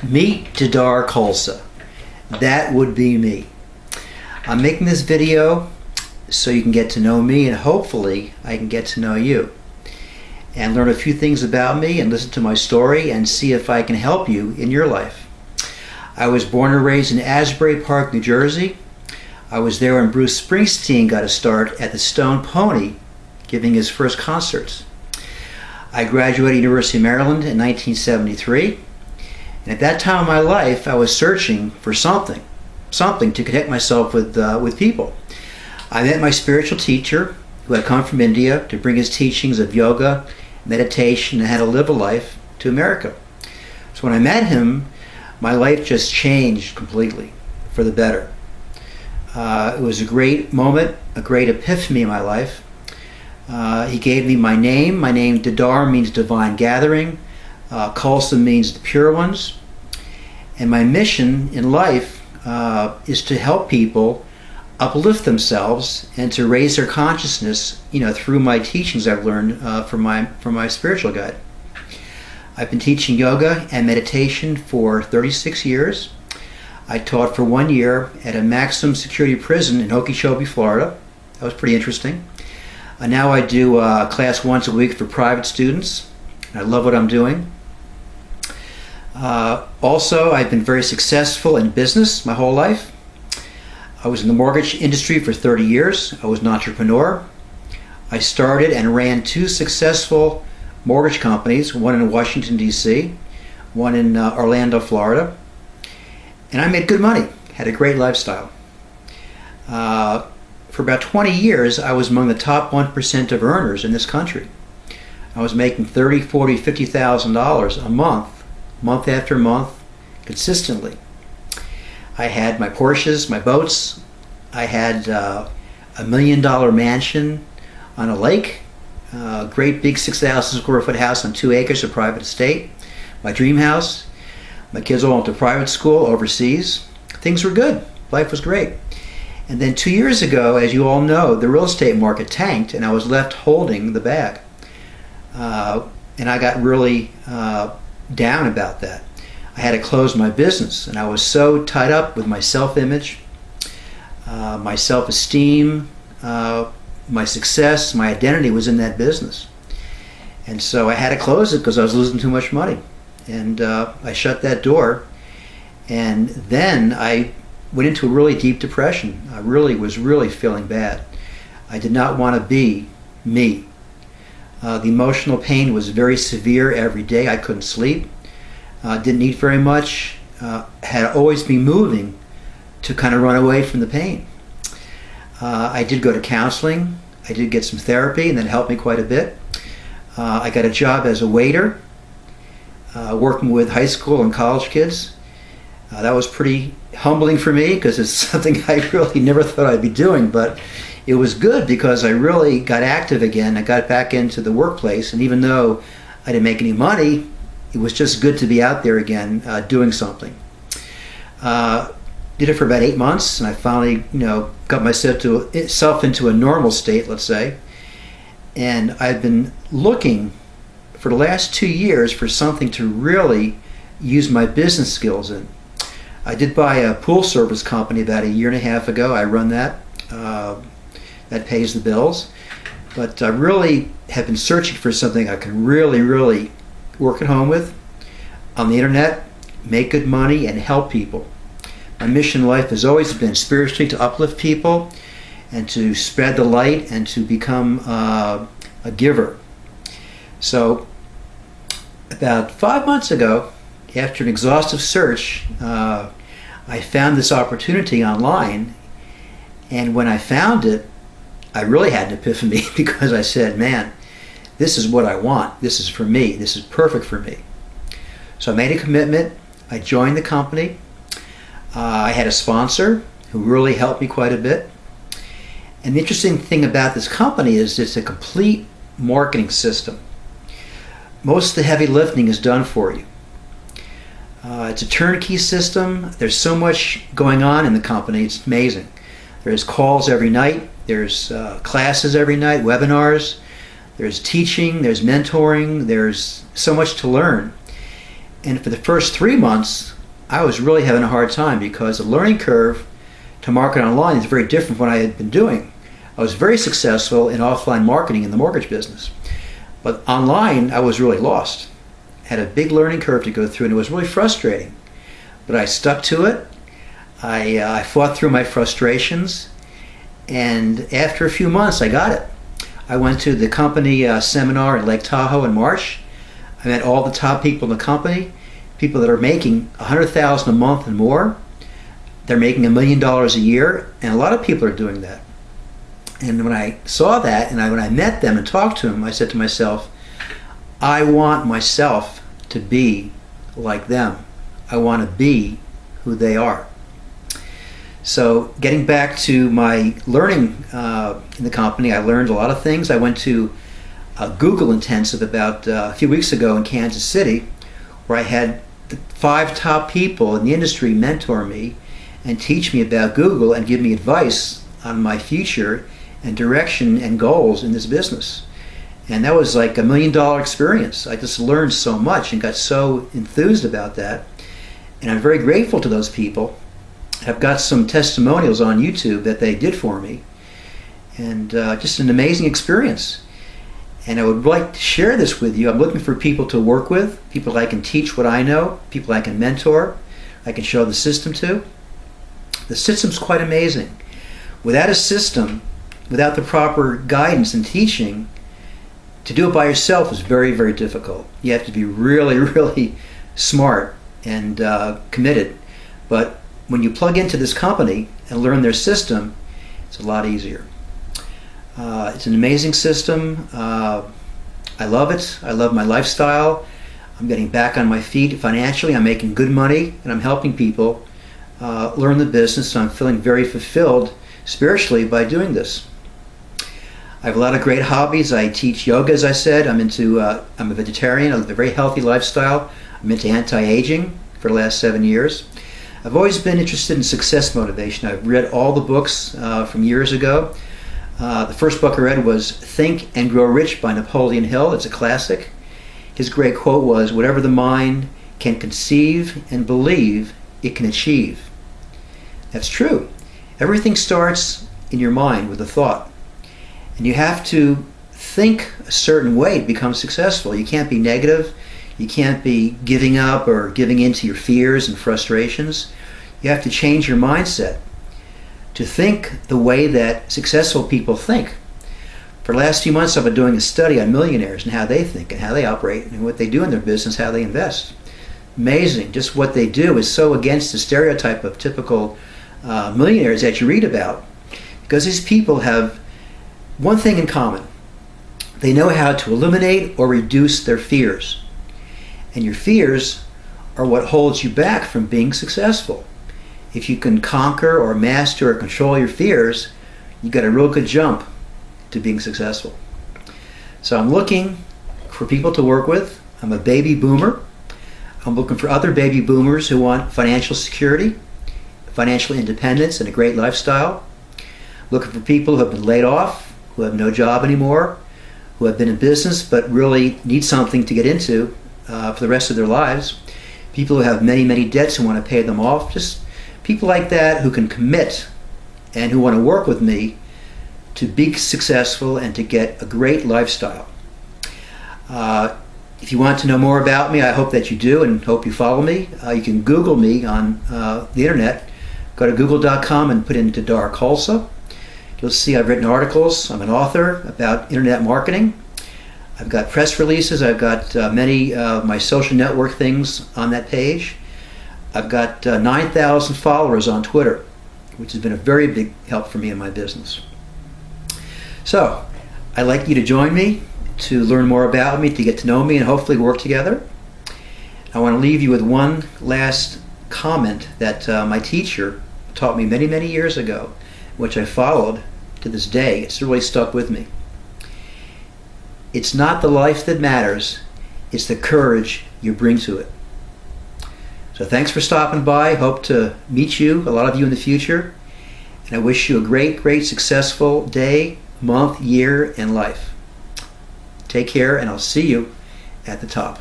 Meet Didar Khalsa. That would be me. I'm making this video so you can get to know me, and hopefully I can get to know you and learn a few things about me and listen to my story and see if I can help you in your life. I was born and raised in Asbury Park, New Jersey. I was there when Bruce Springsteen got a start at the Stone Pony giving his first concerts. I graduated University of Maryland in 1973. And at that time of my life, I was searching for something to connect myself with people. I met my spiritual teacher, who had come from India to bring his teachings of yoga, meditation, and how to live a life to America. So when I met him, my life just changed completely for the better. It was a great moment, a great epiphany in my life. He gave me my name. My name, Didar, means divine gathering. Khalsa means the pure ones. And my mission in life is to help people uplift themselves and to raise their consciousness, through my teachings I've learned from my spiritual guide. I've been teaching yoga and meditation for 36 years. I taught for 1 year at a maximum security prison in Okeechobee, Florida. That was pretty interesting. Now I do a class once a week for private students. I love what I'm doing. Also, I've been very successful in business my whole life. I was in the mortgage industry for 30 years. I was an entrepreneur. I started and ran 2 successful mortgage companies, one in Washington, D.C., one in Orlando, Florida. And I made good money, had a great lifestyle. For about 20 years, I was among the top 1% of earners in this country. I was making $30,000, $40,000, $50,000 a month after month, consistently. I had my Porsches, my boats. I had a $1 million mansion on a lake, a great big 6,000 square foot house on 2 acres of private estate, my dream house. My kids all went to private school overseas. Things were good. Life was great. And then 2 years ago, as you all know, the real estate market tanked and I was left holding the bag. And I got really down about that. I had to close my business, and I was so tied up with my self-image, my self-esteem, my success, my identity was in that business. And so I had to close it because I was losing too much money. And I shut that door, and then I went into a really deep depression. I was really feeling bad. I did not want to be me. The emotional pain was very severe every day. I couldn't sleep, didn't eat very much, had to always be moving to kind of run away from the pain. I did go to counseling. I did get some therapy, and that helped me quite a bit. I got a job as a waiter, working with high school and college kids. That was pretty humbling for me because it's something I really never thought I'd be doing, but it was good because I really got active again. I got back into the workplace, and even though I didn't make any money, it was just good to be out there again, doing something. Did it for about 8 months, and I finally, got myself into a normal state, let's say. And I've been looking for the last 2 years for something to really use my business skills in. I did buy a pool service company about 1.5 years ago. I run that. That pays the bills. But I really have been searching for something I can really work at home with, on the internet, make good money, and help people. My mission in life has always been spiritually to uplift people and to spread the light and to become a giver. So about 5 months ago, after an exhaustive search, I found this opportunity online, and when I found it, I really had an epiphany because I said, man, this is what I want. This is for me. This is perfect for me. So I made a commitment. I joined the company. I had a sponsor who really helped me quite a bit. And the interesting thing about this company is it's a complete marketing system. Most of the heavy lifting is done for you. It's a turnkey system. There's so much going on in the company. It's amazing. There's calls every night. There's classes every night, webinars. There's teaching. There's mentoring. There's so much to learn. And for the first 3 months, I was really having a hard time because the learning curve to market online is very different from what I had been doing. I was very successful in offline marketing in the mortgage business. But online, I was really lost. I had a big learning curve to go through, and it was really frustrating. But I stuck to it. I fought through my frustrations, and after a few months, I got it. I went to the company seminar in Lake Tahoe in March. I met all the top people in the company, people that are making $100,000 a month and more. They're making $1 million a year, and a lot of people are doing that. And when I saw that, and when I met them and talked to them, I said to myself, I want myself to be like them. I want to be who they are. So getting back to my learning in the company, I learned a lot of things. I went to a Google intensive about a few weeks ago in Kansas City, where I had the 5 top people in the industry mentor me and teach me about Google and give me advice on my future and direction and goals in this business. And that was like $1 million experience. I just learned so much and got so enthused about that. And I'm very grateful to those people. I've got some testimonials on YouTube that they did for me. And just an amazing experience. And I would like to share this with you. I'm looking for people to work with, people I can teach what I know, people I can mentor, I can show the system to. The system's quite amazing. Without a system, without the proper guidance and teaching, to do it by yourself is very, very difficult. You have to be really, really smart and committed. But when you plug into this company and learn their system, it's a lot easier. It's an amazing system. I love it. I love my lifestyle. I'm getting back on my feet financially. I'm making good money, and I'm helping people learn the business. So I'm feeling very fulfilled spiritually by doing this. I have a lot of great hobbies. I teach yoga, as I said. I'm a vegetarian. I live a very healthy lifestyle. I'm into anti-aging for the last 7 years. I've always been interested in success motivation. I've read all the books from years ago. The first book I read was Think and Grow Rich by Napoleon Hill. It's a classic. His great quote was, whatever the mind can conceive and believe, it can achieve. That's true. Everything starts in your mind with a thought. And you have to think a certain way to become successful. You can't be negative. You can't be giving up or giving in to your fears and frustrations. You have to change your mindset to think the way that successful people think. For the last few months, I've been doing a study on millionaires and how they think and how they operate and what they do in their business, how they invest. Amazing. Just what they do is so against the stereotype of typical millionaires that you read about. Because these people have one thing in common. They know how to eliminate or reduce their fears. And your fears are what holds you back from being successful. If you can conquer or master or control your fears, you got a real good jump to being successful. So I'm looking for people to work with. I'm a baby boomer. I'm looking for other baby boomers who want financial security, financial independence, and a great lifestyle. Looking for people who have been laid off, who have no job anymore, who have been in business but really need something to get into for the rest of their lives. People who have many, many debts and want to pay them off. Just people like that who can commit and who want to work with me to be successful and to get a great lifestyle. If you want to know more about me, I hope that you do and hope you follow me. You can Google me on the internet. Go to google.com and put in Didar Khalsa. You'll see I've written articles. I'm an author about internet marketing. I've got press releases. I've got many of my social network things on that page. I've got 9,000 followers on Twitter, which has been a very big help for me in my business. So, I'd like you to join me to learn more about me, to get to know me, and hopefully work together. I want to leave you with one last comment that my teacher taught me many, many years ago, which I followed to this day. It's really stuck with me. It's not the life that matters, it's the courage you bring to it. So thanks for stopping by. Hope to meet you, a lot of you in the future. And I wish you a great, great, successful day, month, year, and life. Take care, and I'll see you at the top.